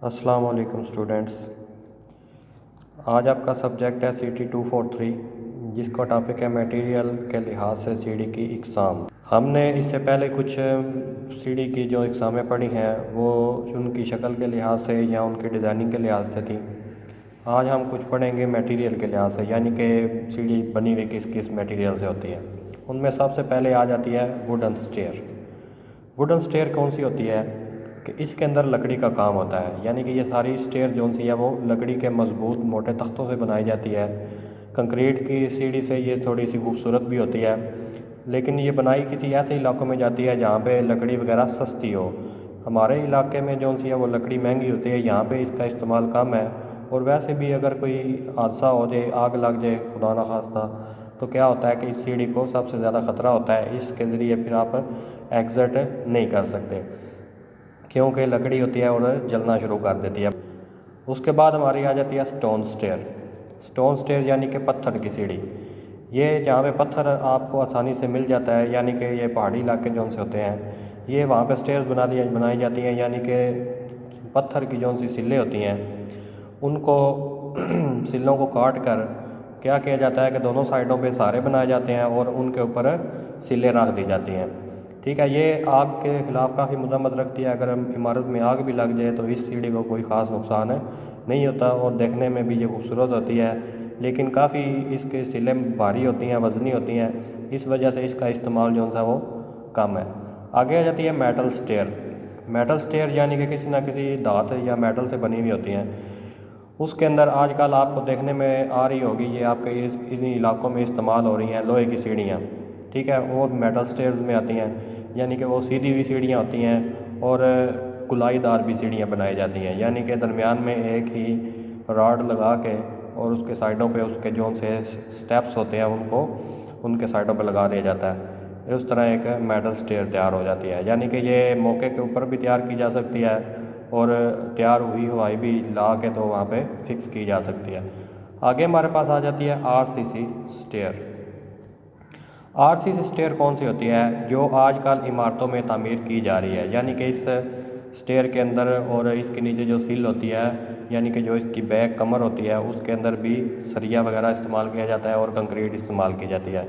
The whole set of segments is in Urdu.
السلام علیکم اسٹوڈینٹس، آج آپ کا سبجیکٹ ہے CT243 جس کا ٹاپک ہے میٹیریل کے لحاظ سے سی ڈی کی اقسام۔ ہم نے اس سے پہلے کچھ سی ڈی کی جو اقسامیں پڑھی ہیں وہ ان کی شکل کے لحاظ سے یا ان کی ڈیزائننگ کے لحاظ سے تھیں۔ آج ہم کچھ پڑھیں گے میٹیریل کے لحاظ سے، یعنی کہ سی ڈی بنی ہوئی کس میٹیریل سے ہوتی ہے۔ ان میں سب سے پہلے آ جاتی ہے ووڈن سٹیئر۔ ووڈن سٹیئر کون سی ہوتی ہے کہ اس کے اندر لکڑی کا کام ہوتا ہے، یعنی کہ یہ ساری سٹیئر جو سی ہے وہ لکڑی کے مضبوط موٹے تختوں سے بنائی جاتی ہے۔ کنکریٹ کی سیڑھی سے یہ تھوڑی سی خوبصورت بھی ہوتی ہے، لیکن یہ بنائی کسی ایسے علاقوں میں جاتی ہے جہاں پہ لکڑی وغیرہ سستی ہو۔ ہمارے علاقے میں جو سی ہے وہ لکڑی مہنگی ہوتی ہے، یہاں پہ اس کا استعمال کم ہے، اور ویسے بھی اگر کوئی حادثہ ہو جائے، آگ لگ جائے خدا نخواستہ، تو کیا ہوتا ہے کہ اس سیڑھی کو سب سے زیادہ خطرہ ہوتا ہے، اس کے ذریعے پھر آپ ایگزٹ نہیں کر سکتے کیونکہ لکڑی ہوتی ہے اور جلنا شروع کر دیتی ہے۔ اس کے بعد ہماری آ جاتی ہے سٹون سٹیئر۔ سٹون سٹیئر یعنی کہ پتھر کی سیڑھی۔ یہ جہاں پہ پتھر آپ کو آسانی سے مل جاتا ہے، یعنی کہ یہ پہاڑی علاقے جو سے ہوتے ہیں، یہ وہاں پہ سٹیئرز بنائی جاتی ہیں، یعنی کہ پتھر کی جو سی سلیں ہوتی ہیں ان کو سلوں کو کاٹ کر کیا کیا جاتا ہے کہ دونوں سائڈوں پہ سہارے بنائے جاتے ہیں اور ان کے اوپر سلیں رکھ دی جاتی ہیں۔ ٹھیک ہے، یہ آگ کے خلاف کافی مزاحمت رکھتی ہے۔ اگر عمارت میں آگ بھی لگ جائے تو اس سیڑھی کو کوئی خاص نقصان نہیں ہوتا، اور دیکھنے میں بھی یہ خوبصورت ہوتی ہے، لیکن کافی اس کے سلیں بھاری ہوتی ہیں، وزنی ہوتی ہیں، اس وجہ سے اس کا استعمال جو ہے وہ کم ہے۔ آگے آ جاتی ہے میٹل سٹیئر۔ میٹل سٹیئر یعنی کہ کسی نہ کسی دھات یا میٹل سے بنی ہوئی ہوتی ہیں۔ اس کے اندر آج کل آپ کو دیکھنے میں آ رہی ہوگی، یہ آپ کے انہی علاقوں میں استعمال ہو رہی ہیں لوہے کی سیڑھیاں۔ ٹھیک ہے، وہ میٹل سٹیئرز میں آتی ہیں، یعنی کہ وہ سیدھی ہوئی سیڑھیاں ہوتی ہیں اور کلائی دار بھی سیڑھیاں بنائی جاتی ہیں، یعنی کہ درمیان میں ایک ہی راڈ لگا کے اور اس کے سائڈوں پہ اس کے جو سے سٹیپس ہوتے ہیں ان کے سائڈوں پہ لگا دیا جاتا ہے۔ اس طرح ایک میٹل سٹیئر تیار ہو جاتی ہے، یعنی کہ یہ موقع کے اوپر بھی تیار کی جا سکتی ہے اور تیار ہوئی ہوائی بھی لا کے تو وہاں پہ فکس کی جا سکتی ہے۔ آگے ہمارے پاس آ جاتی ہے RCC سٹیئر۔ RCC سٹیئر کون سی ہوتی ہے؟ جو آج کل عمارتوں میں تعمیر کی جا رہی ہے، یعنی کہ اس سٹیئر کے اندر اور اس کے نیچے جو سل ہوتی ہے، یعنی کہ جو اس کی بیک کمر ہوتی ہے، اس کے اندر بھی سریا وغیرہ استعمال کیا جاتا ہے اور کنکریٹ استعمال کی جاتی ہے۔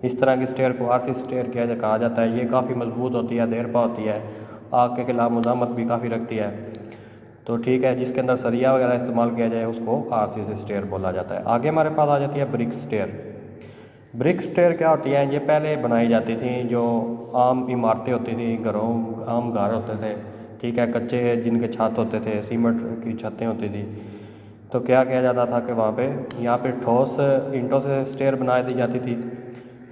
اس طرح کی سٹیئر کو RCC سٹیئر کہا جاتا ہے۔ یہ کافی مضبوط ہوتی ہے، دیر پا ہوتی ہے، آگ کے خلاف مزاحمت بھی کافی رکھتی ہے، تو ٹھیک ہے، جس کے اندر سریا وغیرہ استعمال کیا جائے اس کو RCC سٹیئر بولا جاتا ہے۔ آگے ہمارے پاس آ جاتی ہے برک سٹیئر۔ برک سٹیئر کیا ہوتی ہیں؟ یہ پہلے بنائی جاتی تھیں، جو عام عمارتیں ہوتی تھیں، عام گھر ہوتے تھے، ٹھیک ہے، کچے جن کے چھت ہوتے تھے، سیمنٹ کی چھتیں ہوتی تھیں، تو کیا کیا جاتا تھا کہ وہاں پہ یہاں پہ ٹھوس اینٹوں سے سٹیئر بنا دی جاتی تھی،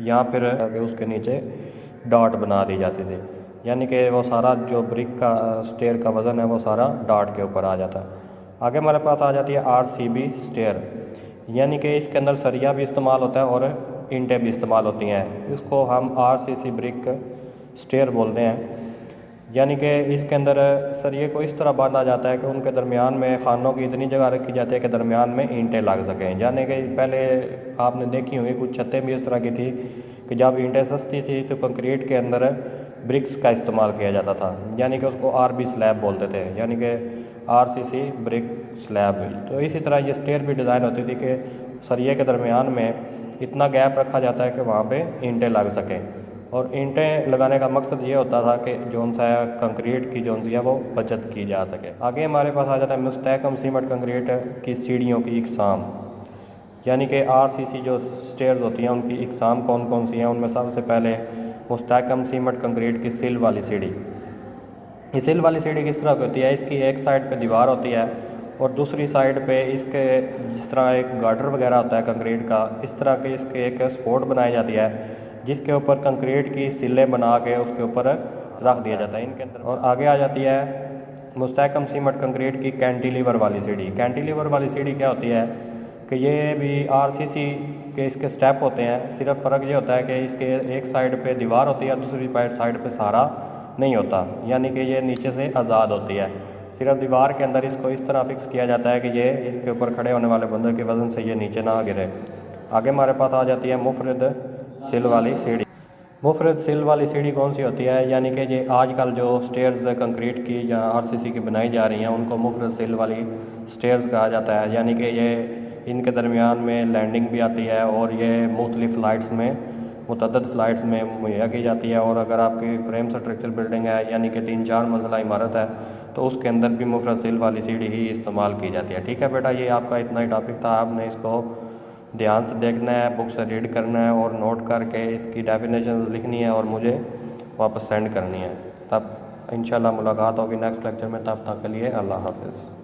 یا پھر اس کے نیچے ڈاٹ بنا دی جاتی تھی، یعنی کہ وہ سارا جو برک کا سٹیئر کا وزن ہے وہ سارا ڈاٹ کے اوپر آ جاتا ہے۔ آگے ہمارے پاس آ جاتی ہے RCB سٹیئر، یعنی کہ اس کے اندر سریا بھی استعمال ہوتا ہے اور اینٹیں بھی استعمال ہوتی ہیں۔ اس کو ہم RCC برک سٹیئر بولتے ہیں، یعنی کہ اس کے اندر سریے کو اس طرح باندھا جاتا ہے کہ ان کے درمیان میں خانوں کی اتنی جگہ رکھی جاتی ہے کہ درمیان میں اینٹیں لگ سکیں، یعنی کہ پہلے آپ نے دیکھی ہوئی کچھ چھتیں بھی اس طرح کی تھی کہ جب اینٹیں سستی تھی تو کنکریٹ کے اندر برکس کا استعمال کیا جاتا تھا، یعنی کہ اس کو RB سلیب بولتے تھے، یعنی کہ RCC برک سلیب۔ تو اسی طرح یہ سٹیئر بھی ڈیزائن ہوتی تھی کہ سریے کے درمیان میں اتنا گیپ رکھا جاتا ہے کہ وہاں پہ اینٹیں لگ سکیں، اور اینٹیں لگانے کا مقصد یہ ہوتا تھا کہ کنکریٹ کی ہے وہ بچت کی جا سکے۔ آگے ہمارے پاس آ جاتا ہے مستحکم سیمنٹ کنکریٹ کی سیڑھیوں کی اقسام، یعنی کہ RCC جو سٹیئرز ہوتی ہیں ان کی اقسام کون کون سی ہیں۔ ان میں سب سے پہلے مستحکم سیمنٹ کنکریٹ کی سل والی سیڑھی۔ یہ سل والی سیڑھی کس طرح کی ہوتی ہے؟ اس کی ایک سائڈ پہ دیوار ہوتی ہے اور دوسری سائڈ پہ اس کے جس طرح ایک گارڈر وغیرہ ہوتا ہے کنکریٹ کا، اس طرح کے اس کے ایک سپورٹ بنائی جاتی ہے جس کے اوپر کنکریٹ کی سلیں بنا کے اس کے اوپر رکھ دیا جاتا ہے ان کے اندر۔ اور آگے آ جاتی ہے مستحکم سیمنٹ کنکریٹ کی کینٹیلیور والی سیڑھی۔ کینٹیلیور والی سیڑھی کیا ہوتی ہے کہ یہ بھی RCC کے اس کے سٹیپ ہوتے ہیں، صرف فرق یہ ہوتا ہے کہ اس کے ایک سائڈ پہ دیوار ہوتی ہے، دوسری سائڈ پہ سہارا نہیں ہوتا، یعنی کہ یہ نیچے سے آزاد ہوتی ہے، صرف دیوار کے اندر اس کو اس طرح فکس کیا جاتا ہے کہ یہ اس کے اوپر کھڑے ہونے والے بندے کے وزن سے یہ نیچے نہ گرے۔ آگے ہمارے پاس آ جاتی ہے مفرد سل والی سیڑھی۔ مفرد سل والی سیڑھی کون سی ہوتی ہے؟ یعنی کہ یہ آج کل جو سٹیئرز کنکریٹ کی یا RCC کی بنائی جا رہی ہیں ان کو مفرد سل والی سٹیئرز کہا جاتا ہے، یعنی کہ یہ ان کے درمیان میں لینڈنگ بھی آتی ہے اور یہ مختلف فلائٹس میں متعدد فلائٹس میں مہیا کی جاتی ہے۔ اور اگر آپ کی فریم سٹرکچر بلڈنگ ہے یعنی کہ 3-4 منزلہ عمارت ہے تو اس کے اندر بھی مفرد سل والی سیڑھی ہی استعمال کی جاتی ہے۔ ٹھیک ہے بیٹا، یہ آپ کا اتنا ہی ٹاپک تھا، آپ نے اس کو دھیان سے دیکھنا ہے، بک سے ریڈ کرنا ہے اور نوٹ کر کے اس کی ڈیفینیشن لکھنی ہے اور مجھے واپس سینڈ کرنی ہے۔ تب انشاءاللہ ملاقات ہوگی نیکسٹ لیکچر میں، تب تک کے لیے اللہ حافظ۔